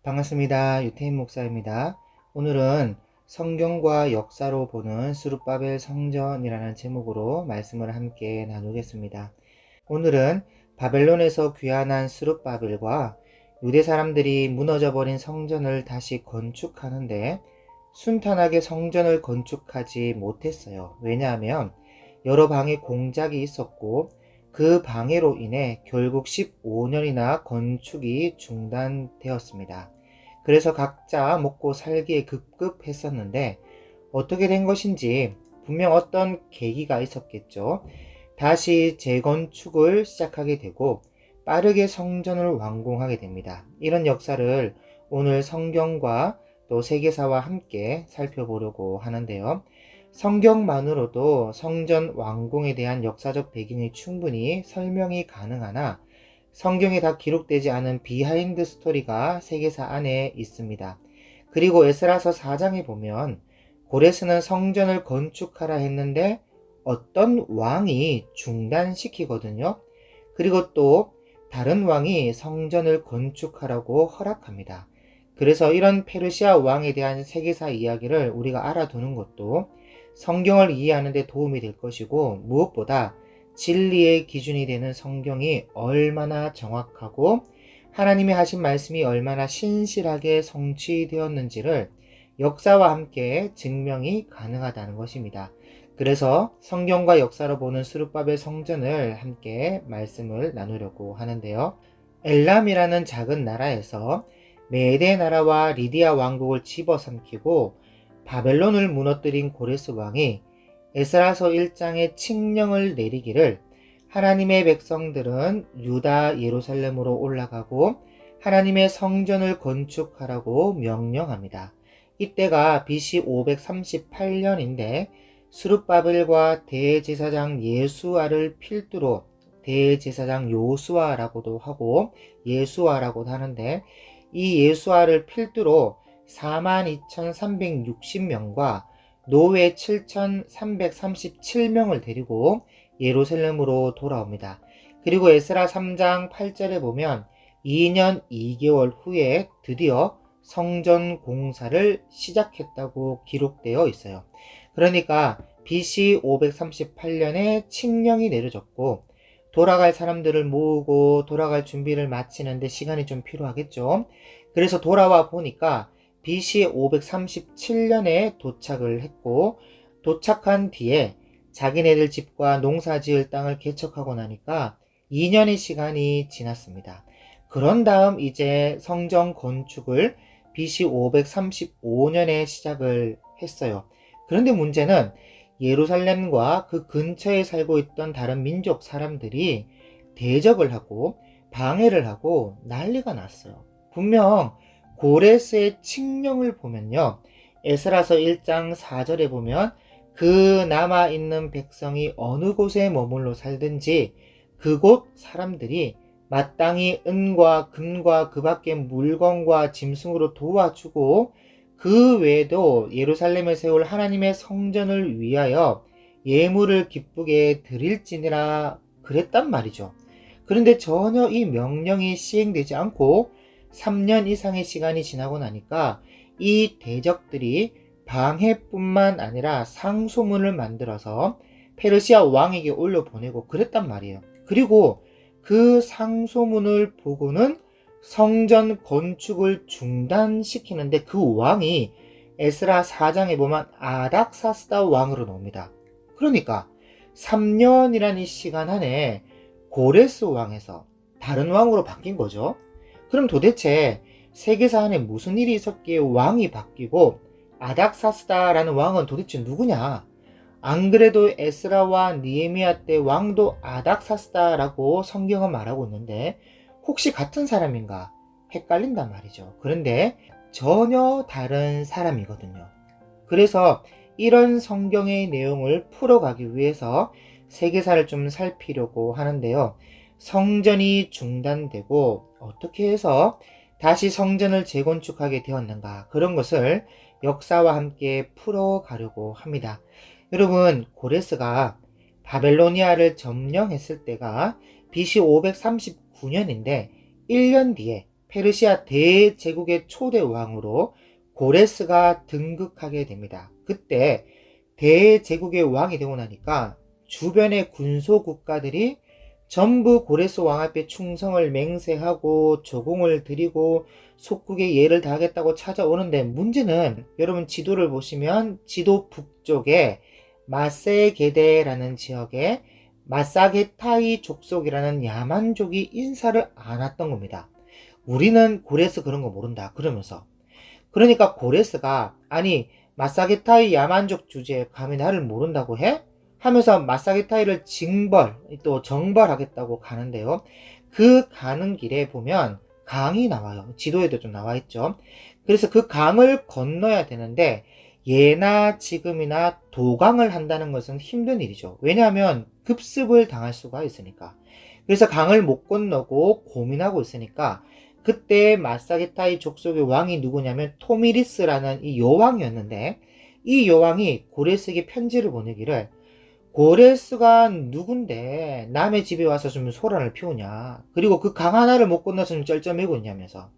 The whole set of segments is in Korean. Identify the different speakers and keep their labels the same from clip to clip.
Speaker 1: 반갑습니다. 유태인 목사입니다. 오늘은 성경과 역사로 보는 스룹바벨 성전이라는 제목으로 말씀을 함께 나누겠습니다. 오늘은 바벨론에서 귀환한 스룹바벨과 유대 사람들이 무너져버린 성전을 다시 건축하는데 순탄하게 성전을 건축하지 못했어요. 왜냐하면 여러 방에 공작이 있었고 그 방해로 인해 결국 15년이나 건축이 중단되었습니다. 그래서 각자 먹고 살기에 급급했었는데 어떻게 된 것인지 분명 어떤 계기가 있었겠죠. 다시 재건축을 시작하게 되고 빠르게 성전을 완공하게 됩니다. 이런 역사를 오늘 성경과 또 세계사와 함께 살펴보려고 하는데요. 성경만으로도 성전 완공에 대한 역사적 배경이 충분히 설명이 가능하나 성경에 다 기록되지 않은 비하인드 스토리가 세계사 안에 있습니다. 그리고 에스라서 4장에 보면 고레스는 성전을 건축하라 했는데 어떤 왕이 중단시키거든요. 그리고 또 다른 왕이 성전을 건축하라고 허락합니다. 그래서 이런 페르시아 왕에 대한 세계사 이야기를 우리가 알아두는 것도 성경을 이해하는 데 도움이 될 것이고, 무엇보다 진리의 기준이 되는 성경이 얼마나 정확하고 하나님이 하신 말씀이 얼마나 신실하게 성취되었는지를 역사와 함께 증명이 가능하다는 것입니다. 그래서 성경과 역사로 보는 스룹바벨 성전을 함께 말씀을 나누려고 하는데요. 엘람이라는 작은 나라에서 메대 나라와 리디아 왕국을 집어삼키고 바벨론을 무너뜨린 고레스 왕이 에스라서 1장에 칙령을 내리기를 하나님의 백성들은 유다 예루살렘으로 올라가고 하나님의 성전을 건축하라고 명령합니다. 이때가 BC 538년인데 스룹바벨과 대제사장 예수아를 필두로 대제사장 요수아라고도 하고 예수아라고도 하는데, 이 예수아를 필두로 42,360명과 노예 7,337명을 데리고 예루살렘으로 돌아옵니다. 그리고 에스라 3장 8절에 보면 2년 2개월 후에 드디어 성전 공사를 시작했다고 기록되어 있어요. 그러니까 BC 538년에 칙령이 내려졌고 돌아갈 사람들을 모으고 돌아갈 준비를 마치는데 시간이 좀 필요하겠죠. 그래서 돌아와 보니까 BC 537년에 도착을 했고, 도착한 뒤에 자기네들 집과 농사 지을 땅을 개척하고 나니까 2년의 시간이 지났습니다. 그런 다음 이제 성전 건축을 BC 535년에 시작을 했어요. 그런데 문제는 예루살렘과 그 근처에 살고 있던 다른 민족 사람들이 대적을 하고 방해를 하고 난리가 났어요. 분명 고레스의 칙령을 보면요, 에스라서 1장 4절에 보면 그 남아있는 백성이 어느 곳에 머물러 살든지 그곳 사람들이 마땅히 은과 금과 그 밖의 물건과 짐승으로 도와주고 그 외에도 예루살렘에 세울 하나님의 성전을 위하여 예물을 기쁘게 드릴지니라 그랬단 말이죠. 그런데 전혀 이 명령이 시행되지 않고 3년 이상의 시간이 지나고 나니까 이 대적들이 방해뿐만 아니라 상소문을 만들어서 페르시아 왕에게 올려보내고 그랬단 말이에요. 그리고 그 상소문을 보고는 성전 건축을 중단시키는데 그 왕이 에스라 4장에 보면 아닥사스다 왕으로 나옵니다. 그러니까 3년이라는 이 시간 안에 고레스 왕에서 다른 왕으로 바뀐 거죠. 그럼 도대체 세계사 안에 무슨 일이 있었기에 왕이 바뀌고 아닥사스다라는 왕은 도대체 누구냐? 안 그래도 에스라와 느헤미야 때 왕도 아닥사스다라고 성경은 말하고 있는데 혹시 같은 사람인가 헷갈린단 말이죠. 그런데 전혀 다른 사람이거든요. 그래서 이런 성경의 내용을 풀어가기 위해서 세계사를 좀 살피려고 하는데요. 성전이 중단되고 어떻게 해서 다시 성전을 재건축하게 되었는가, 그런 것을 역사와 함께 풀어가려고 합니다. 여러분, 고레스가 바벨로니아를 점령했을 때가 BC 539년인데 1년 뒤에 페르시아 대제국의 초대 왕으로 고레스가 등극하게 됩니다. 그때 대제국의 왕이 되고 나니까 주변의 군소 국가들이 전부 고레스 왕 앞에 충성을 맹세하고 조공을 드리고 속국의 예를 다하겠다고 찾아오는데, 문제는 여러분 지도를 보시면 지도 북쪽에 마세게데라는 지역에 마사게타이 족속이라는 야만족이 인사를 안 왔던 겁니다. 우리는 고레스 그런 거 모른다 그러면서. 그러니까 고레스가 아니 마사게타이 야만족 주제에 감히 나를 모른다고 해? 하면서 마사게타이를 징벌 또 정벌하겠다고 가는데요. 그 가는 길에 보면 강이 나와요. 지도에도 좀 나와 있죠. 그래서 그 강을 건너야 되는데 예나 지금이나 도강을 한다는 것은 힘든 일이죠. 왜냐하면 급습을 당할 수가 있으니까. 그래서 강을 못 건너고 고민하고 있으니까 그때 마사게타이 족속의 왕이 누구냐면 토미리스라는 이 여왕이었는데, 이 여왕이 고레스에게 편지를 보내기를 고레스가 누군데 남의 집에 와서 좀 소란을 피우냐, 그리고 그 강 하나를 못 건너서 좀 쩔쩔매고 있냐면서,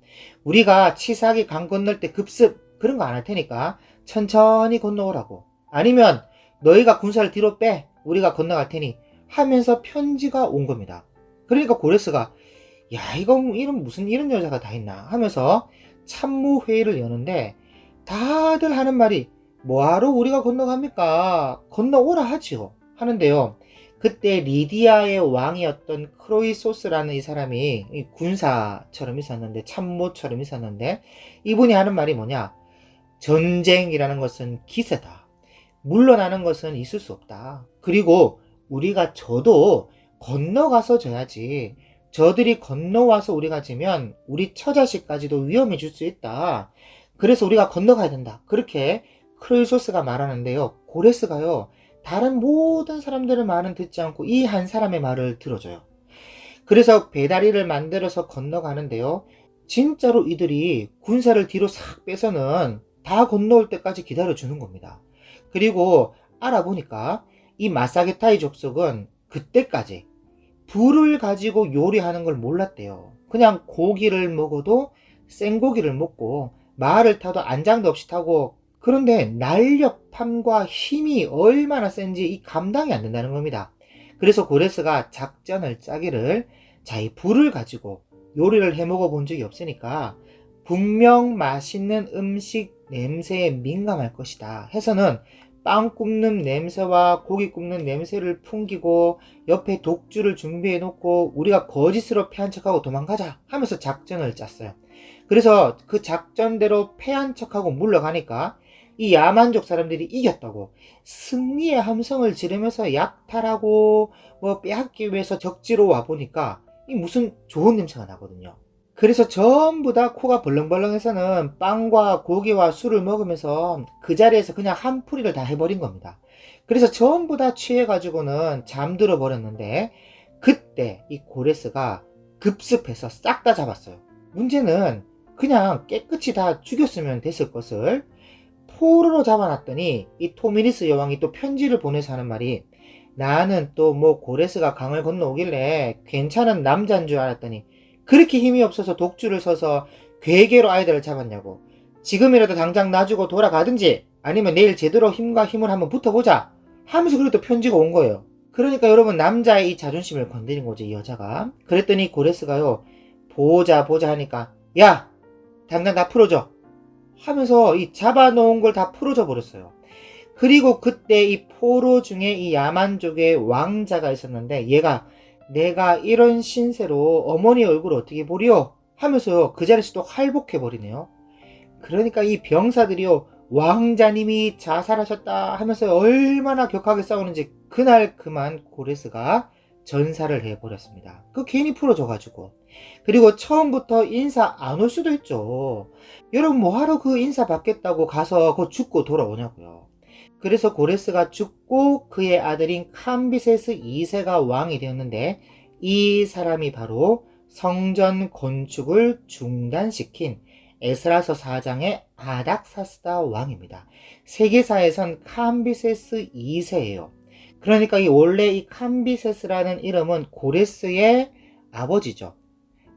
Speaker 1: 우리가 치사하게 강 건널 때 급습 그런 거 안 할 테니까 천천히 건너오라고, 아니면 너희가 군사를 뒤로 빼 우리가 건너갈 테니 하면서 편지가 온 겁니다. 그러니까 고레스가 야 이건 무슨 이런 여자가 다 있나 하면서 참모회의를 여는데, 다들 하는 말이 뭐하러 우리가 건너갑니까? 건너오라 하지요 하는데요. 그때 리디아의 왕이었던 크로이소스라는 이 사람이 군사처럼 있었는데, 참모처럼 있었는데, 이분이 하는 말이 뭐냐, 전쟁이라는 것은 기세다, 물러나는 것은 있을 수 없다, 그리고 우리가 져도 건너가서 져야지, 저들이 건너와서 우리가 지면 우리 처자식까지도 위험해 줄 수 있다, 그래서 우리가 건너가야 된다, 그렇게 크로이소스가 말하는데요. 고레스가요 다른 모든 사람들의 말은 듣지 않고 이 한 사람의 말을 들어줘요. 그래서 배다리를 만들어서 건너가는데요, 진짜로 이들이 군사를 뒤로 싹 빼서는 다 건너올 때까지 기다려주는 겁니다. 그리고 알아보니까 이 마사게타이 족속은 그때까지 불을 가지고 요리하는 걸 몰랐대요. 그냥 고기를 먹어도 생고기를 먹고 말을 타도 안장도 없이 타고, 그런데 날렵함과 힘이 얼마나 센지 이 감당이 안 된다는 겁니다. 그래서 고레스가 작전을 짜기를, 자, 이 불을 가지고 요리를 해 먹어 본 적이 없으니까 분명 맛있는 음식 냄새에 민감할 것이다 해서는 빵 굽는 냄새와 고기 굽는 냄새를 풍기고 옆에 독주를 준비해 놓고 우리가 거짓으로 패한 척하고 도망가자 하면서 작전을 짰어요. 그래서 그 작전대로 패한 척하고 물러가니까 이 야만족 사람들이 이겼다고 승리의 함성을 지르면서 약탈하고 뭐 빼앗기 위해서 적지로 와보니까 이 무슨 좋은 냄새가 나거든요. 그래서 전부 다 코가 벌렁벌렁해서는 빵과 고기와 술을 먹으면서 그 자리에서 그냥 한풀이를 다 해버린 겁니다. 그래서 전부 다 취해가지고는 잠들어 버렸는데, 그때 이 고레스가 급습해서 싹 다 잡았어요. 문제는 그냥 깨끗이 다 죽였으면 됐을 것을 포로로 잡아놨더니 이 토미리스 여왕이 또 편지를 보내서 하는 말이, 나는 또 뭐 고레스가 강을 건너오길래 괜찮은 남자인 줄 알았더니 그렇게 힘이 없어서 독주를 서서 괴계로 아이들을 잡았냐고, 지금이라도 당장 놔주고 돌아가든지 아니면 내일 제대로 힘과 힘을 한번 붙어보자 하면서 그래도 편지가 온 거예요. 그러니까 여러분 남자의 이 자존심을 건드린 거죠, 이 여자가. 그랬더니 고레스가요 보자 하니까 야 당장 다 풀어줘 하면서 이 잡아놓은 걸 다 풀어줘 버렸어요. 그리고 그때 이 포로 중에 이 야만족의 왕자가 있었는데, 얘가 내가 이런 신세로 어머니 얼굴을 어떻게 보리오 하면서 그 자리에서 또 활복해버리네요. 그러니까 이 병사들이요 왕자님이 자살하셨다 하면서 얼마나 격하게 싸우는지 그날 그만 고레스가 전사를 해버렸습니다. 그 괜히 풀어줘가지고. 그리고 처음부터 인사 안 올 수도 있죠. 여러분 뭐하러 그 인사 받겠다고 가서 그거 죽고 돌아오냐고요. 그래서 고레스가 죽고 그의 아들인 캄비세스 2세가 왕이 되었는데, 이 사람이 바로 성전 건축을 중단시킨 에스라서 4장의 아닥사스다 왕입니다. 세계사에선 캄비세스 2세예요. 그러니까 원래 이 캄비세스라는 이름은 고레스의 아버지죠.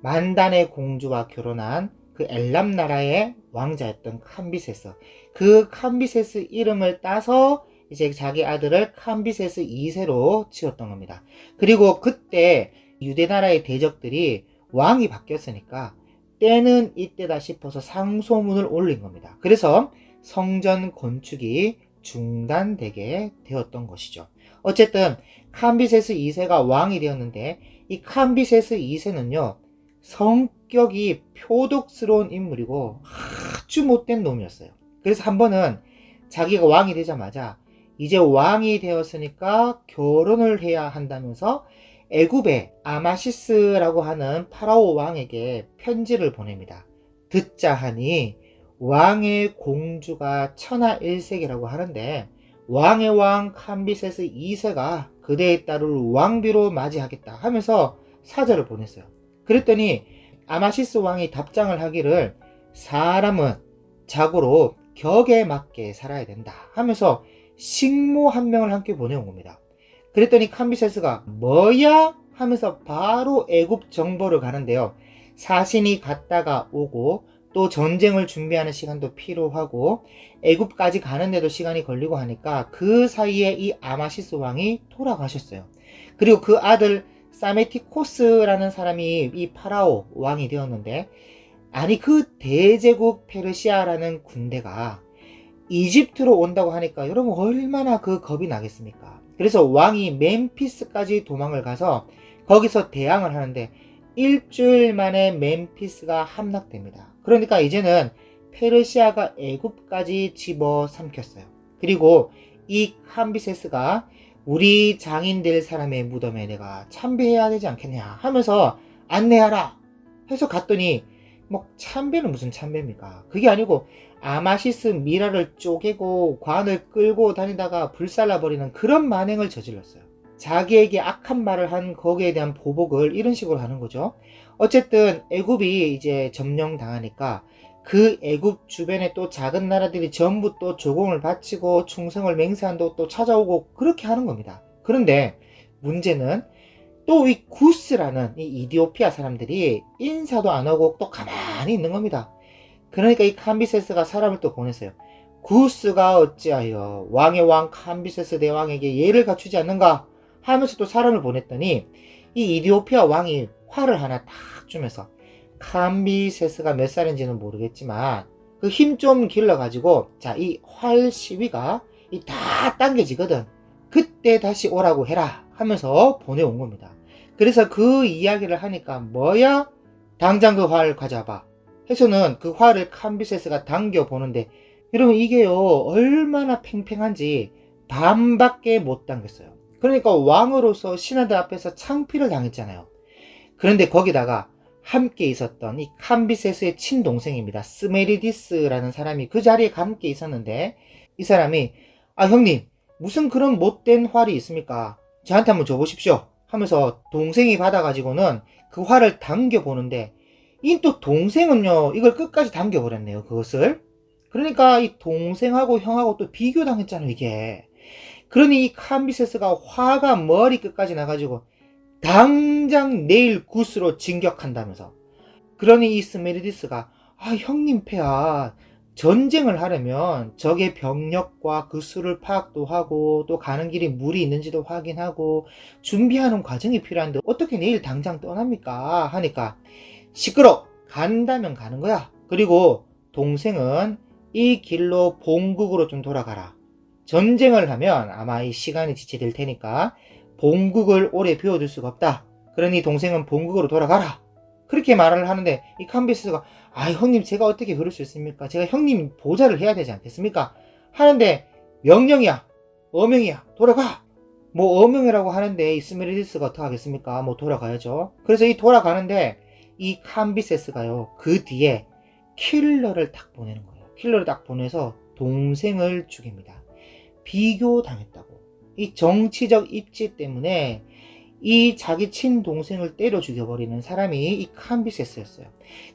Speaker 1: 만단의 공주와 결혼한 그 엘람 나라의 왕자였던 캄비세스. 그 캄비세스 이름을 따서 이제 자기 아들을 캄비세스 2세로 지었던 겁니다. 그리고 그때 유대 나라의 대적들이 왕이 바뀌었으니까 때는 이때다 싶어서 상소문을 올린 겁니다. 그래서 성전 건축이 중단되게 되었던 것이죠. 어쨌든 캄비세스 2세가 왕이 되었는데 이 캄비세스 2세는요 성격이 표독스러운 인물이고 아주 못된 놈이었어요. 그래서 한 번은 자기가 왕이 되자마자 이제 왕이 되었으니까 결혼을 해야 한다면서 애굽의 아마시스라고 하는 파라오 왕에게 편지를 보냅니다. 듣자 하니 왕의 공주가 천하일색이라고 하는데 왕의 왕 캄비세스 2세가 그대의 딸을 왕비로 맞이하겠다 하면서 사절을 보냈어요. 그랬더니 아마시스 왕이 답장을 하기를 사람은 자고로 격에 맞게 살아야 된다 하면서 식모 한 명을 함께 보내온 겁니다. 그랬더니 캄비세스가 뭐야? 하면서 바로 애굽 정보를 가는데요. 사신이 갔다가 오고 또 전쟁을 준비하는 시간도 필요하고 애굽까지 가는데도 시간이 걸리고 하니까 그 사이에 이 아마시스 왕이 돌아가셨어요. 그리고 그 아들 사메티코스라는 사람이 이 파라오 왕이 되었는데 아니 그 대제국 페르시아라는 군대가 이집트로 온다고 하니까 여러분 얼마나 그 겁이 나겠습니까? 그래서 왕이 멤피스까지 도망을 가서 거기서 대항을 하는데 일주일 만에 멤피스가 함락됩니다. 그러니까 이제는 페르시아가 애굽까지 집어삼켰어요. 그리고 이 캄비세스가 우리 장인 될 사람의 무덤에 내가 참배해야 되지 않겠냐 하면서 안내하라 해서 갔더니 뭐 참배는 무슨 참배입니까? 그게 아니고 아마시스 미라를 쪼개고 관을 끌고 다니다가 불살라버리는 그런 만행을 저질렀어요. 자기에게 악한 말을 한 거기에 대한 보복을 이런 식으로 하는 거죠. 어쨌든 애굽이 이제 점령당하니까 그 애굽 주변에 또 작은 나라들이 전부 또 조공을 바치고 충성을 맹세한다고 또 찾아오고 그렇게 하는 겁니다. 그런데 문제는 또 이 구스라는 이 이디오피아 사람들이 인사도 안 하고 또 가만히 있는 겁니다. 그러니까 이 캄비세스가 사람을 또 보냈어요. 구스가 어찌하여 왕의 왕 캄비세스 대왕에게 예를 갖추지 않는가 하면서 또 사람을 보냈더니 이 이디오피아 왕이 활을 하나 탁 주면서 캄비세스가 몇 살인지는 모르겠지만 그 힘 좀 길러가지고 자 이 활 시위가 다 당겨지거든. 그때 다시 오라고 해라 하면서 보내온 겁니다. 그래서 그 이야기를 하니까 뭐야? 당장 그 활 가져와봐 해서는 그 활을 캄비세스가 당겨보는데 여러분 이게요 얼마나 팽팽한지 반밖에 못 당겼어요. 그러니까 왕으로서 신하들 앞에서 창피를 당했잖아요. 그런데 거기다가 함께 있었던 이 캄비세스의 친동생입니다. 스메리디스라는 사람이 그 자리에 함께 있었는데 이 사람이 아 형님 무슨 그런 못된 활이 있습니까? 저한테 한번 줘보십시오 하면서 동생이 받아가지고는 그 활을 당겨보는데 이 또 동생은요 이걸 끝까지 당겨버렸네요. 그것을. 그러니까 이 동생하고 형하고 또 비교당했잖아요 이게. 그러니 이 캄비세스가 화가 머리 끝까지 나가지고 당장 내일 구스로 진격한다면서. 그러니 이 스메리디스가 아 형님 폐하 전쟁을 하려면 적의 병력과 그 수를 파악도 하고 또 가는 길에 물이 있는지도 확인하고 준비하는 과정이 필요한데 어떻게 내일 당장 떠납니까? 하니까 시끄러! 간다면 가는 거야. 그리고 동생은 이 길로 본국으로 좀 돌아가라. 전쟁을 하면 아마 이 시간이 지체될 테니까 본국을 오래 비워둘 수가 없다. 그러니 동생은 본국으로 돌아가라. 그렇게 말을 하는데 이 캄비세스가 아 형님 제가 어떻게 그럴 수 있습니까? 제가 형님 보좌를 해야 되지 않겠습니까? 하는데 명령이야. 어명이야. 돌아가. 뭐 어명이라고 하는데 이 스메리디스가 어떻게 하겠습니까? 뭐 돌아가야죠. 그래서 이 돌아가는데 이 캄비세스가요 그 뒤에 킬러를 딱 보내는 거예요. 킬러를 딱 보내서 동생을 죽입니다. 비교당했다고. 이 정치적 입지 때문에 이 자기 친동생을 때려 죽여버리는 사람이 이 캄비세스였어요.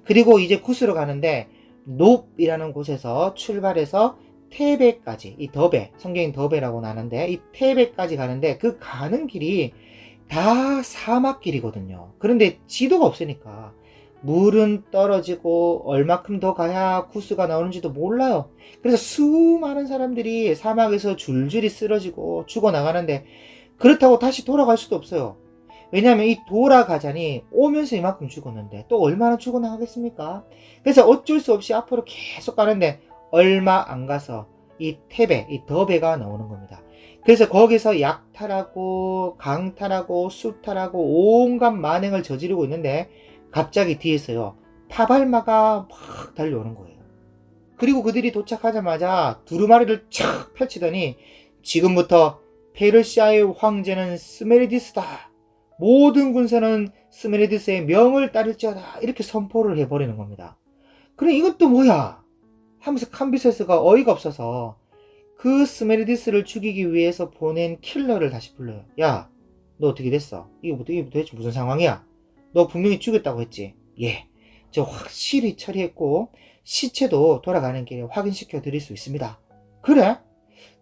Speaker 1: 그리고 이제 구스로 가는데 높이라는 곳에서 출발해서 테베까지, 이 더베, 성경인 더베라고 나는데 이 테베까지 가는데 그 가는 길이 다 사막길이거든요. 그런데 지도가 없으니까 물은 떨어지고 얼마큼 더 가야 구스가 나오는지도 몰라요. 그래서 수많은 사람들이 사막에서 줄줄이 쓰러지고 죽어나가는데 그렇다고 다시 돌아갈 수도 없어요. 왜냐하면 이 돌아가자니 오면서 이만큼 죽었는데 또 얼마나 죽어나가겠습니까? 그래서 어쩔 수 없이 앞으로 계속 가는데 얼마 안 가서 이 태배, 이 더배가 나오는 겁니다. 그래서 거기서 약탈하고 강탈하고 수탈하고 온갖 만행을 저지르고 있는데 갑자기 뒤에서요 파발마가 막 달려오는 거예요. 그리고 그들이 도착하자마자 두루마리를 촥 펼치더니 지금부터 페르시아의 황제는 스메리디스다. 모든 군사는 스메리디스의 명을 따를지어다. 이렇게 선포를 해버리는 겁니다. 그래 이것도 뭐야? 하면서 캄비세스가 어이가 없어서 그 스메리디스를 죽이기 위해서 보낸 킬러를 다시 불러요. 야, 너 어떻게 됐어? 이게 도대체 무슨 상황이야? 너 분명히 죽였다고 했지? 예, 저 확실히 처리했고 시체도 돌아가는 길에 확인시켜 드릴 수 있습니다. 그래?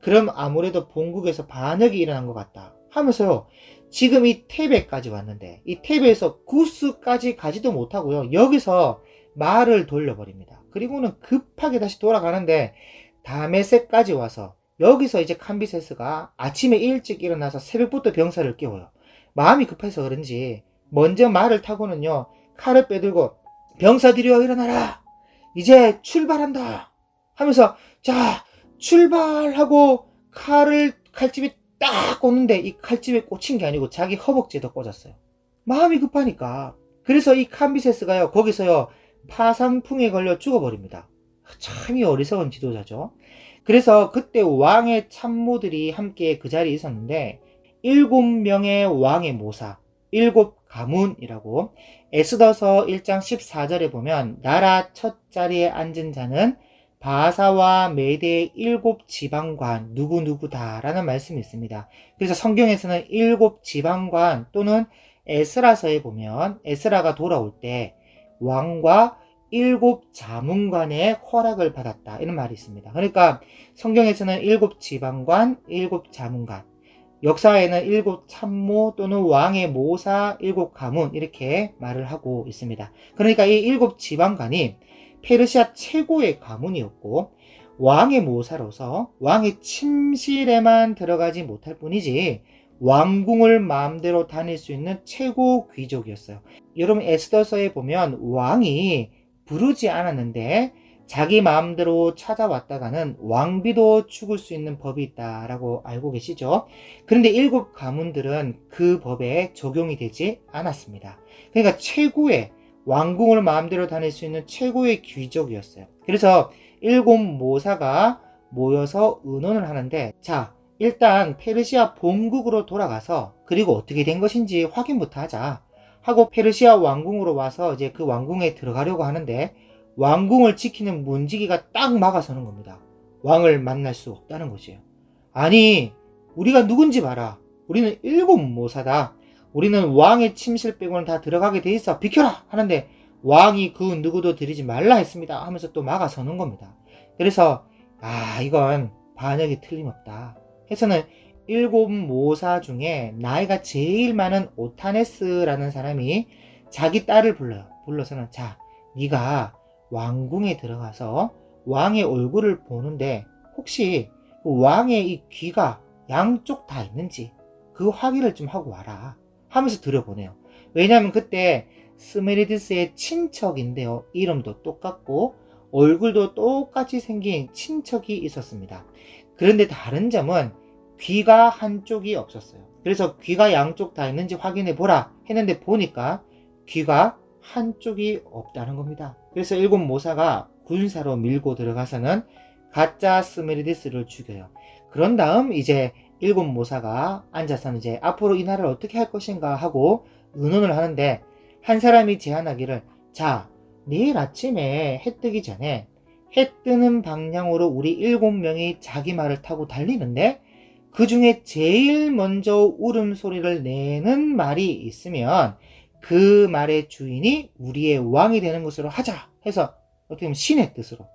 Speaker 1: 그럼 아무래도 본국에서 반역이 일어난 것 같다 하면서요 지금 이 테베까지 왔는데 이 테베에서 구스까지 가지도 못하고요 여기서 말을 돌려버립니다. 그리고는 급하게 다시 돌아가는데 다메섹까지 와서 여기서 이제 캄비세스가 아침에 일찍 일어나서 새벽부터 병사를 깨워요. 마음이 급해서 그런지 먼저 말을 타고는요 칼을 빼들고 병사들이여 일어나라 이제 출발한다 하면서 자 출발하고 칼집에 딱 꽂는데 이 칼집에 꽂힌 게 아니고 자기 허벅지에도 꽂았어요. 마음이 급하니까. 그래서 이 캄비세스가요 거기서요 파상풍에 걸려 죽어버립니다. 참이 어리석은 지도자죠. 그래서 그때 왕의 참모들이 함께 그 자리에 있었는데 7명의 왕의 모사 7가문이라고 에스더서 1장 14절에 보면 나라 첫 자리에 앉은 자는 바사와 메대의 7지방관 누구누구다라는 말씀이 있습니다. 그래서 성경에서는 7지방관 또는 에스라서에 보면 에스라가 돌아올 때 왕과 7자문관의 허락을 받았다 이런 말이 있습니다. 그러니까 성경에서는 7지방관, 7자문관 역사에는 7참모 또는 왕의 모사, 7가문 이렇게 말을 하고 있습니다. 그러니까 이 7지방관이 페르시아 최고의 가문이었고 왕의 모사로서 왕의 침실에만 들어가지 못할 뿐이지 왕궁을 마음대로 다닐 수 있는 최고 귀족이었어요. 여러분 에스더서에 보면 왕이 부르지 않았는데 자기 마음대로 찾아왔다가는 왕비도 죽을 수 있는 법이 있다라고 알고 계시죠? 그런데 7가문들은 그 법에 적용이 되지 않았습니다. 그러니까 최고의 왕궁을 마음대로 다닐 수 있는 최고의 귀족이었어요. 그래서 7모사가 모여서 의논을 하는데 자 일단 페르시아 본국으로 돌아가서 그리고 어떻게 된 것인지 확인부터 하자 하고 페르시아 왕궁으로 와서 이제 그 왕궁에 들어가려고 하는데 왕궁을 지키는 문지기가 딱 막아서는 겁니다. 왕을 만날 수 없다는 것이에요. 아니 우리가 누군지 봐라. 우리는 7모사다. 우리는 왕의 침실 빼고는 다 들어가게 돼 있어. 비켜라 하는데 왕이 그 누구도 들이지 말라 했습니다 하면서 또 막아서는 겁니다. 그래서 이건 반역이 틀림없다 해서는 7모사 중에 나이가 제일 많은 오타네스라는 사람이 자기 딸을 불러요. 불러서는 자 네가 왕궁에 들어가서 왕의 얼굴을 보는데 혹시 그 왕의 이 귀가 양쪽 다 있는지 그 확인을 좀 하고 와라 하면서 들여보내요. 왜냐하면 그때 스메리디스의 친척인데요. 이름도 똑같고 얼굴도 똑같이 생긴 친척이 있었습니다. 그런데 다른 점은 귀가 한쪽이 없었어요. 그래서 귀가 양쪽 다 있는지 확인해 보라 했는데 보니까 귀가 한쪽이 없다는 겁니다. 그래서 7모사가 군사로 밀고 들어가서는 가짜 스메리디스를 죽여요. 그런 다음 이제 7모사가 앉아서는 이제 앞으로 이 나라를 어떻게 할 것인가 하고 의논을 하는데 한 사람이 제안하기를 자 내일 아침에 해 뜨기 전에 해 뜨는 방향으로 우리 7명이 자기 말을 타고 달리는데 그 중에 제일 먼저 울음소리를 내는 말이 있으면 그 말의 주인이 우리의 왕이 되는 것으로 하자 해서 어떻게 보면 신의 뜻으로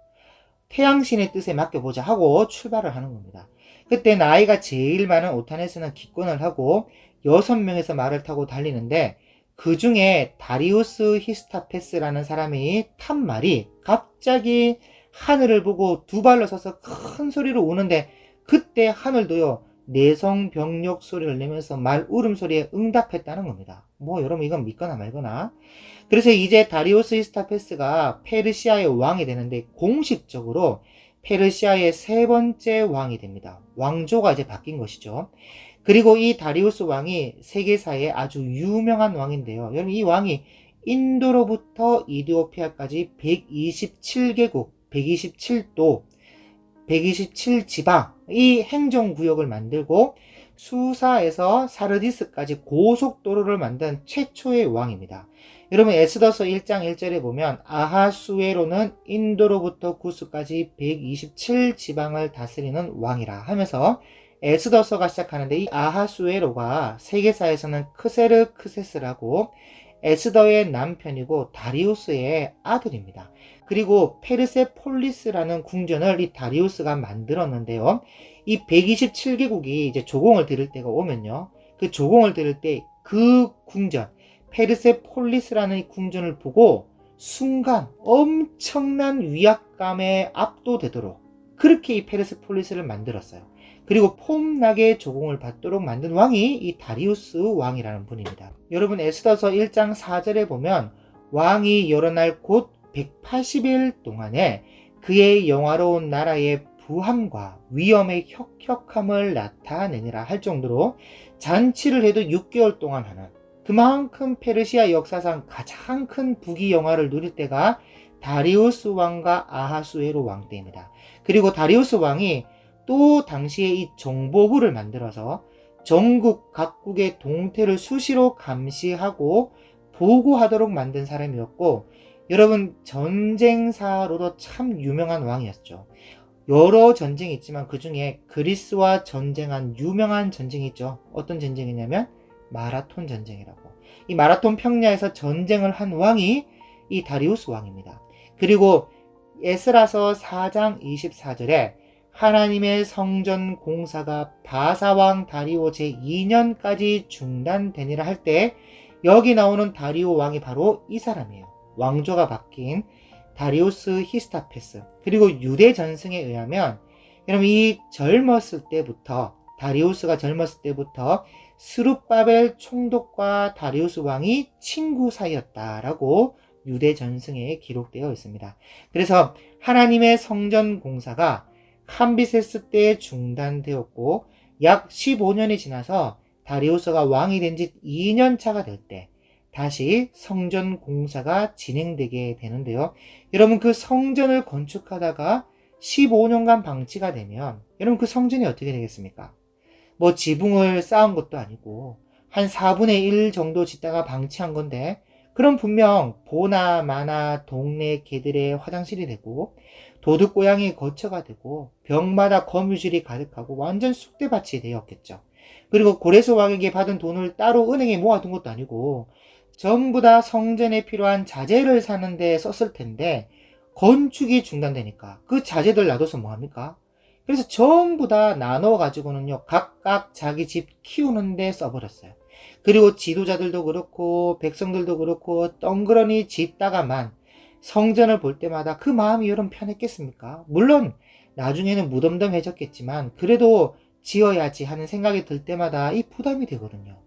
Speaker 1: 태양신의 뜻에 맡겨보자 하고 출발을 하는 겁니다. 그때 나이가 제일 많은 오타네스는 기권을 하고 6명에서 말을 타고 달리는데 그 중에 다리우스 히스타페스라는 사람이 탄 말이 갑자기 하늘을 보고 두 발로 서서 큰 소리로 우는데, 그때 하늘도요 내성병력 소리를 내면서 말 울음소리에 응답했다는 겁니다. 뭐 여러분 이건 믿거나 말거나. 그래서 이제 다리우스 히스타페스가 페르시아의 왕이 되는데, 공식적으로 페르시아의 세 번째 왕이 됩니다. 왕조가 이제 바뀐 것이죠. 그리고 이 다리우스 왕이 세계사에 아주 유명한 왕인데요. 여러분 이 왕이 인도로부터 이디오피아까지 127개국, 127도, 127지방, 이 행정구역을 만들고 수사에서 사르디스까지 고속도로를 만든 최초의 왕입니다. 여러분 에스더서 1장 1절에 보면 아하수에로는 인도로부터 구스까지 127지방을 다스리는 왕이라 하면서 에스더서가 시작하는데, 이 아하수에로가 세계사에서는 크세르크세스라고 에스더의 남편이고 다리우스의 아들입니다. 그리고 페르세폴리스라는 궁전을 이 다리우스가 만들었는데요. 이 127개국이 이제 조공을 들을 때가 오면요, 그 조공을 들을 때 그 궁전 페르세폴리스라는 이 궁전을 보고 순간 엄청난 위압감에 압도되도록 그렇게 이 페르세폴리스를 만들었어요. 그리고 폼나게 조공을 받도록 만든 왕이 이 다리우스 왕이라는 분입니다. 여러분 에스더서 1장 4절에 보면 왕이 여러 날 곧 180일 동안에 그의 영화로운 나라의 부함과 위엄의 혁혁함을 나타내니라 할 정도로 잔치를 해도 6개월 동안 하는, 그만큼 페르시아 역사상 가장 큰 부귀 영화를 누릴 때가 다리우스 왕과 아하수에로 왕 때입니다. 그리고 다리우스 왕이 또 당시에 이 정보부를 만들어서 전국 각국의 동태를 수시로 감시하고 보고하도록 만든 사람이었고, 여러분 전쟁사로도 참 유명한 왕이었죠. 여러 전쟁이 있지만 그 중에 그리스와 전쟁한 유명한 전쟁이 있죠. 어떤 전쟁이냐면 마라톤 전쟁이라고. 이 마라톤 평야에서 전쟁을 한 왕이 이 다리우스 왕입니다. 그리고 에스라서 4장 24절에 하나님의 성전 공사가 바사왕 다리오 제2년까지 중단되니라 할 때, 여기 나오는 다리오 왕이 바로 이 사람이에요. 왕조가 바뀐 다리우스 히스타페스. 그리고 유대 전승에 의하면 여러분 이 젊었을 때부터, 다리우스가 젊었을 때부터 스룹바벨 총독과 다리우스 왕이 친구 사이였다라고 유대 전승에 기록되어 있습니다. 그래서 하나님의 성전 공사가 캄비세스 때 중단되었고 약 15년이 지나서 다리우스가 왕이 된 지 2년 차가 될 때 다시 성전 공사가 진행되게 되는데요. 여러분 그 성전을 건축하다가 15년간 방치가 되면 여러분 그 성전이 어떻게 되겠습니까? 뭐 지붕을 쌓은 것도 아니고 한 4분의 1 정도 짓다가 방치한 건데, 그럼 분명 보나 마나 동네 개들의 화장실이 되고 도둑고양이 거처가 되고 벽마다 거미줄이 가득하고 완전 쑥대밭이 되었겠죠. 그리고 고레스 왕에게 받은 돈을 따로 은행에 모아둔 것도 아니고 전부 다 성전에 필요한 자재를 사는 데 썼을 텐데, 건축이 중단되니까 그 자재들 놔둬서 뭐합니까? 그래서 전부 다 나눠 가지고는요 각각 자기 집 키우는 데 써버렸어요. 그리고 지도자들도 그렇고 백성들도 그렇고 덩그러니 짓다가만 성전을 볼 때마다 그 마음이 여러분 편했겠습니까? 물론 나중에는 무덤덤해졌겠지만 그래도 지어야지 하는 생각이 들 때마다 이 부담이 되거든요.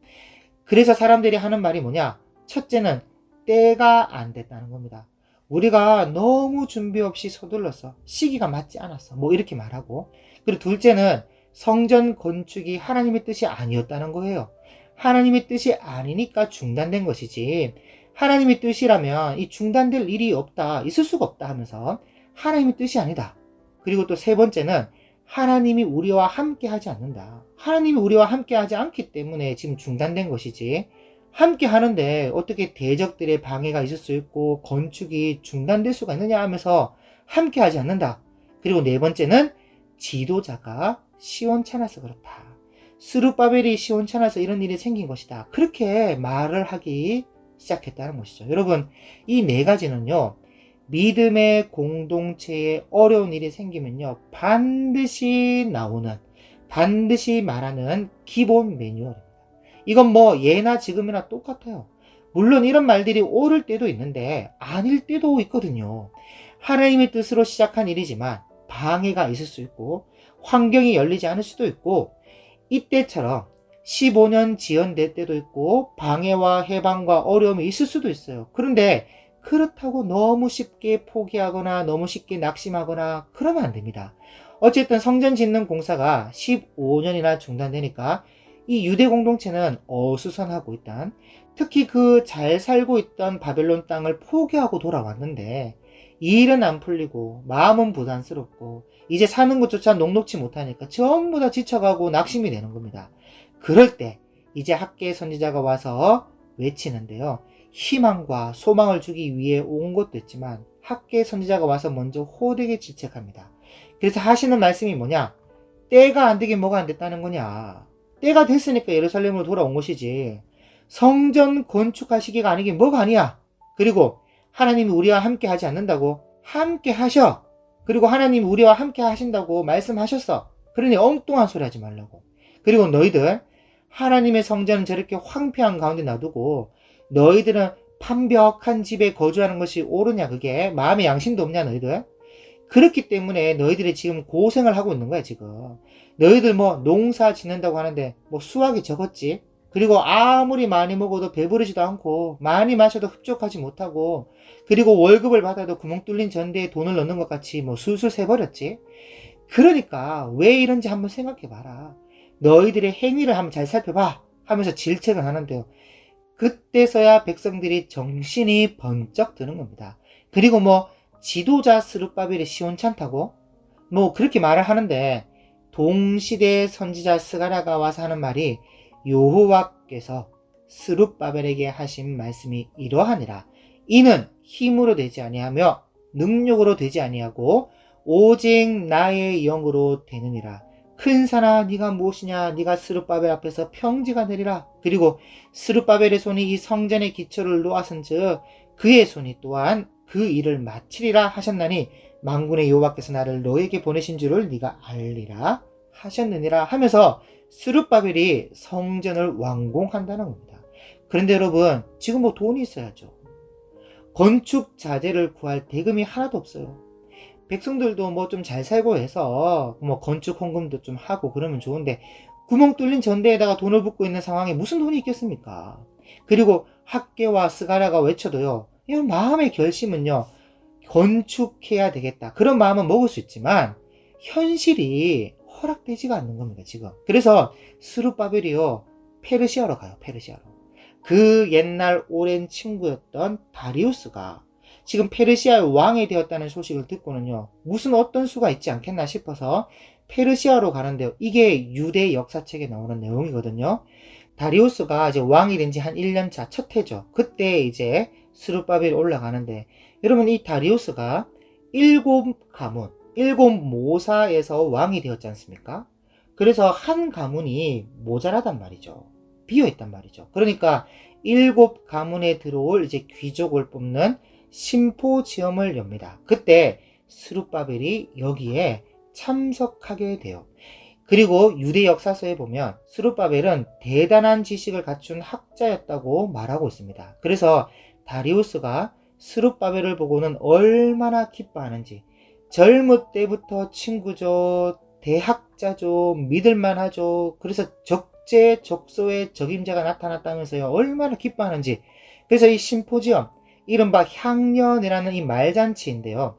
Speaker 1: 그래서 사람들이 하는 말이 뭐냐? 첫째는 때가 안 됐다는 겁니다. 우리가 너무 준비 없이 서둘렀어. 시기가 맞지 않았어. 뭐 이렇게 말하고. 그리고 둘째는 성전 건축이 하나님의 뜻이 아니었다는 거예요. 하나님의 뜻이 아니니까 중단된 것이지, 하나님의 뜻이라면 이 중단될 일이 없다, 있을 수가 없다 하면서 하나님의 뜻이 아니다. 그리고 또 세 번째는 하나님이 우리와 함께 하지 않는다. 하나님이 우리와 함께 하지 않기 때문에 지금 중단된 것이지, 함께 하는데 어떻게 대적들의 방해가 있을 수 있고 건축이 중단될 수가 있느냐 하면서 함께 하지 않는다. 그리고 네 번째는 지도자가 시원찮아서 그렇다. 스룹바벨이 시원찮아서 이런 일이 생긴 것이다. 그렇게 말을 하기 시작했다는 것이죠. 여러분 이 네 가지는요, 믿음의 공동체에 어려운 일이 생기면요 반드시 나오는, 반드시 말하는 기본 매뉴얼입니다. 이건 뭐 예나 지금이나 똑같아요. 물론 이런 말들이 옳을 때도 있는데 아닐 때도 있거든요. 하나님의 뜻으로 시작한 일이지만 방해가 있을 수 있고 환경이 열리지 않을 수도 있고 이때처럼 15년 지연될 때도 있고 방해와 해방과 어려움이 있을 수도 있어요. 그런데 그렇다고 너무 쉽게 포기하거나 너무 쉽게 낙심하거나 그러면 안 됩니다. 어쨌든 성전 짓는 공사가 15년이나 중단되니까 이 유대 공동체는 어수선하고 있단, 특히 그 잘 살고 있던 바벨론 땅을 포기하고 돌아왔는데 일은 안 풀리고 마음은 부담스럽고 이제 사는 것조차 녹록지 못하니까 전부 다 지쳐가고 낙심이 되는 겁니다. 그럴 때 이제 학계의 선지자가 와서 외치는데요. 희망과 소망을 주기 위해 온 것도 있지만 학계의 선지자가 와서 먼저 호되게 질책합니다. 그래서 하시는 말씀이 뭐냐? 때가 안 되긴 뭐가 안 됐다는 거냐? 때가 됐으니까 예루살렘으로 돌아온 것이지. 성전 건축할 시기가 아니긴 뭐가 아니야. 그리고 하나님이 우리와 함께 하지 않는다고? 함께 하셔. 그리고 하나님이 우리와 함께 하신다고 말씀하셨어. 그러니 엉뚱한 소리 하지 말라고. 그리고 너희들 하나님의 성전은 저렇게 황폐한 가운데 놔두고 너희들은 판벽한 집에 거주하는 것이 옳으냐? 그게 마음의 양심도 없냐 너희들? 그렇기 때문에 너희들이 지금 고생을 하고 있는 거야 지금. 너희들 뭐 농사 짓는다고 하는데 뭐 수확이 적었지. 그리고 아무리 많이 먹어도 배부르지도 않고 많이 마셔도 흡족하지 못하고 그리고 월급을 받아도 구멍 뚫린 전대에 돈을 넣는 것 같이 뭐 술술 새버렸지. 그러니까 왜 이런지 한번 생각해 봐라. 너희들의 행위를 한번 잘 살펴봐 하면서 질책을 하는데요. 그때서야 백성들이 정신이 번쩍 드는 겁니다. 그리고 뭐 지도자 스룹바벨이 시원찮다고? 뭐 그렇게 말을 하는데 동시대 선지자 스가랴가 와서 하는 말이 여호와께서 스룹바벨에게 하신 말씀이 이러하니라. 이는 힘으로 되지 아니하며 능력으로 되지 아니하고 오직 나의 영으로 되느니라. 큰 산아 네가 무엇이냐? 네가 스룹바벨 앞에서 평지가 되리라. 그리고 스룹바벨의 손이 이 성전의 기초를 놓았은즉 그의 손이 또한 그 일을 마치리라 하셨나니 만군의 여호와께서 나를 너에게 보내신 줄을 네가 알리라 하셨느니라 하면서 스룹바벨이 성전을 완공한다는 겁니다. 그런데 여러분 지금 뭐 돈이 있어야죠. 건축 자재를 구할 대금이 하나도 없어요. 백성들도 뭐 좀 잘 살고 해서 뭐 건축 헌금도 좀 하고 그러면 좋은데 구멍 뚫린 전대에다가 돈을 붓고 있는 상황에 무슨 돈이 있겠습니까? 그리고 학계와 스가랴가 외쳐도요. 이 마음의 결심은요. 건축해야 되겠다. 그런 마음은 먹을 수 있지만 현실이 허락되지가 않는 겁니다. 지금. 그래서 스룹바벨이요. 페르시아로 가요. 페르시아로. 그 옛날 오랜 친구였던 다리우스가 지금 페르시아의 왕이 되었다는 소식을 듣고는요. 무슨 어떤 수가 있지 않겠나 싶어서 페르시아로 가는데요. 이게 유대 역사책에 나오는 내용이거든요. 다리우스가 이제 왕이 된 지 한 1년차 첫 해죠. 그때 이제 스룹바벨이 올라가는데 여러분 이 다리우스가 7가문, 7모사에서 왕이 되었지 않습니까? 그래서 한 가문이 모자라단 말이죠. 비어있단 말이죠. 그러니까 7가문에 들어올 이제 귀족을 뽑는 심포지엄을 엽니다. 그때 스룹바벨이 여기에 참석하게 돼요. 그리고 유대 역사서에 보면 스룹바벨은 대단한 지식을 갖춘 학자였다고 말하고 있습니다. 그래서 다리우스가 스룹바벨을 보고는 얼마나 기뻐하는지 젊을 때부터 친구죠, 대학자죠, 믿을만하죠. 그래서 적재적소의 적임자가 나타났다면서요. 얼마나 기뻐하는지. 그래서 이 심포지엄 이른바 향년이라는 이 말잔치인데요.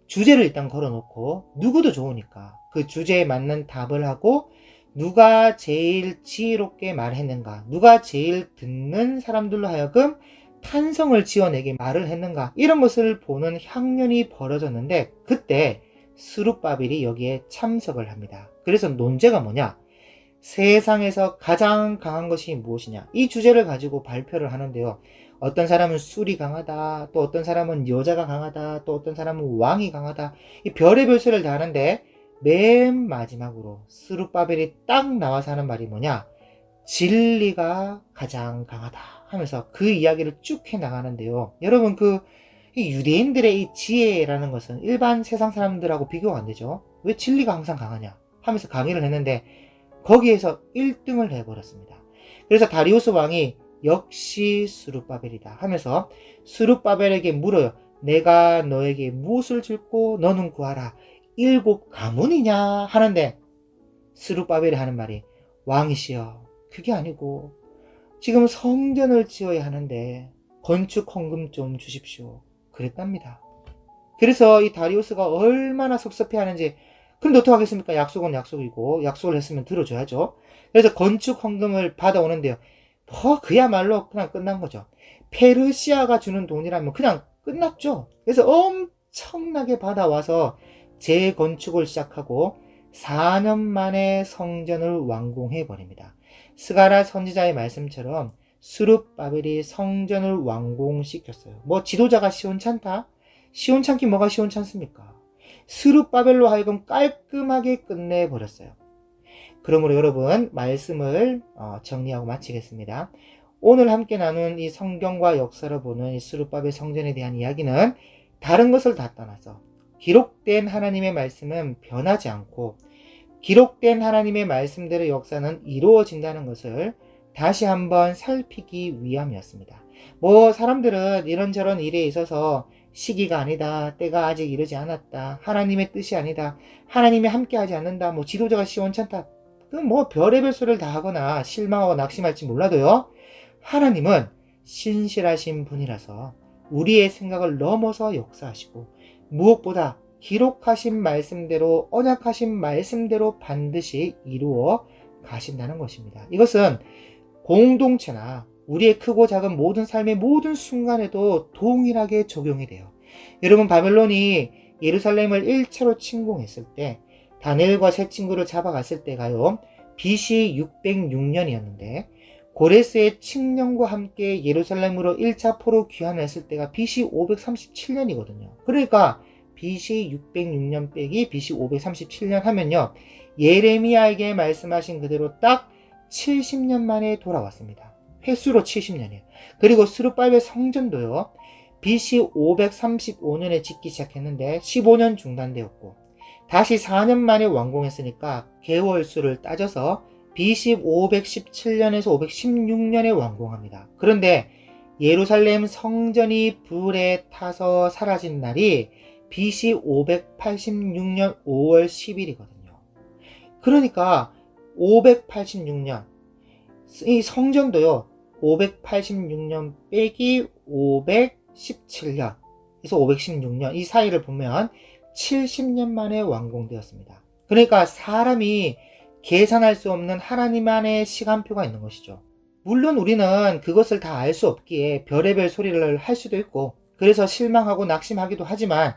Speaker 1: 주제를 일단 걸어놓고 누구도 좋으니까 그 주제에 맞는 답을 하고 누가 제일 지혜롭게 말했는가, 누가 제일 듣는 사람들로 하여금 탄성을 지어내게 말을 했는가, 이런 것을 보는 향연이 벌어졌는데 그때 스룹바벨이 여기에 참석을 합니다. 그래서 논제가 뭐냐? 세상에서 가장 강한 것이 무엇이냐? 이 주제를 가지고 발표를 하는데요. 어떤 사람은 술이 강하다, 또 어떤 사람은 여자가 강하다, 또 어떤 사람은 왕이 강하다. 이 별의별 소리를 다 하는데 맨 마지막으로 스룹바벨이 딱 나와서 하는 말이 뭐냐? 진리가 가장 강하다 하면서 그 이야기를 쭉 해나가는데요. 여러분 이 유대인들의 이 지혜라는 것은 일반 세상 사람들하고 비교가 안 되죠. 왜 진리가 항상 강하냐 하면서 강의를 했는데 거기에서 1등을 해버렸습니다. 그래서 다리우스 왕이 역시 스룹바벨이다 하면서 스룹바벨에게 물어요. 내가 너에게 무엇을 줄고 너는 구하라. 7가문이냐 하는데 스룹바벨이 하는 말이 왕이시여 그게 아니고 지금 성전을 지어야 하는데 건축 헌금 좀 주십시오. 그랬답니다. 그래서 이 다리우스가 얼마나 섭섭해하는지 그런데 어떡하겠습니까? 약속은 약속이고 약속을 했으면 들어줘야죠. 그래서 건축 헌금을 받아오는데요. 그야말로 그냥 끝난 거죠. 페르시아가 주는 돈이라면 그냥 끝났죠. 그래서 엄청나게 받아와서 재건축을 시작하고 4년 만에 성전을 완공해 버립니다. 스가랴 선지자의 말씀처럼 스룹바벨이 성전을 완공시켰어요. 지도자가 시원찮다? 시원찮긴 뭐가 시원찮습니까? 스룹바벨로 하여금 깔끔하게 끝내버렸어요. 그러므로 여러분 말씀을 정리하고 마치겠습니다. 오늘 함께 나눈 이 성경과 역사를 보는 이 스룹바벨 성전에 대한 이야기는 다른 것을 다 떠나서 기록된 하나님의 말씀은 변하지 않고 기록된 하나님의 말씀대로 역사는 이루어진다는 것을 다시 한번 살피기 위함이었습니다. 사람들은 이런저런 일에 있어서 시기가 아니다, 때가 아직 이르지 않았다, 하나님의 뜻이 아니다, 하나님이 함께하지 않는다, 지도자가 시원찮다, 별의별 소리를 다 하거나 실망하고 낙심할지 몰라도요, 하나님은 신실하신 분이라서 우리의 생각을 넘어서 역사하시고 무엇보다 기록하신 말씀대로 언약하신 말씀대로 반드시 이루어 가신다는 것입니다. 이것은 공동체나 우리의 크고 작은 모든 삶의 모든 순간에도 동일하게 적용이 돼요. 여러분 바벨론이 예루살렘을 1차로 침공했을 때 다니엘과 세 친구를 잡아갔을 때가요 BC 606년이었는데 고레스의 칙령과 함께 예루살렘으로 1차 포로 귀환했을 때가 BC 537년이거든요. 그러니까 BC 606년 빼기 BC 537년 하면요 예레미야에게 말씀하신 그대로 딱 70년 만에 돌아왔습니다. 횟수로 70년이에요. 그리고 스룹바벨 성전도요 BC 535년에 짓기 시작했는데 15년 중단되었고 다시 4년 만에 완공했으니까 개월수를 따져서 BC 517년에서 516년에 완공합니다. 그런데 예루살렘 성전이 불에 타서 사라진 날이 BC 586년 5월 10일이거든요. 그러니까 586년 이 성전도요 586년 빼기 517년 그래서 516년 이 사이를 보면 70년 만에 완공되었습니다. 그러니까 사람이 계산할 수 없는 하나님만의 시간표가 있는 것이죠. 물론 우리는 그것을 다 알 수 없기에 별의별 소리를 할 수도 있고 그래서 실망하고 낙심하기도 하지만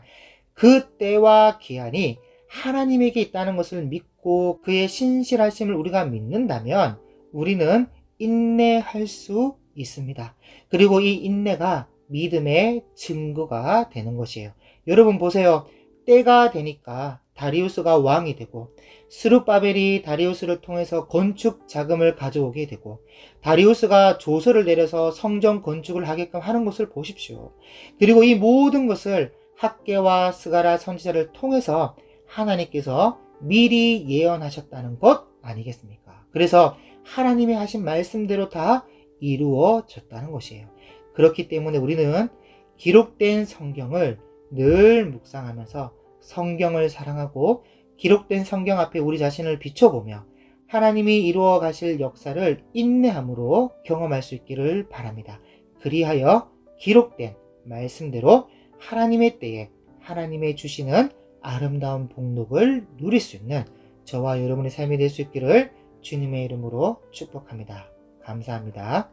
Speaker 1: 그 때와 기한이 하나님에게 있다는 것을 믿고 그의 신실하심을 우리가 믿는다면 우리는 인내할 수 있습니다. 그리고 이 인내가 믿음의 증거가 되는 것이에요. 여러분 보세요. 때가 되니까 다리우스가 왕이 되고 스룹바벨이 다리우스를 통해서 건축 자금을 가져오게 되고 다리우스가 조서를 내려서 성전 건축을 하게끔 하는 것을 보십시오. 그리고 이 모든 것을 학개와 스가랴 선지자를 통해서 하나님께서 미리 예언하셨다는 것 아니겠습니까? 그래서 하나님이 하신 말씀대로 다 이루어졌다는 것이에요. 그렇기 때문에 우리는 기록된 성경을 늘 묵상하면서 성경을 사랑하고 기록된 성경 앞에 우리 자신을 비춰보며 하나님이 이루어 가실 역사를 인내함으로 경험할 수 있기를 바랍니다. 그리하여 기록된 말씀대로 하나님의 때에 하나님의 주시는 아름다운 복록을 누릴 수 있는 저와 여러분의 삶이 될 수 있기를 주님의 이름으로 축복합니다. 감사합니다.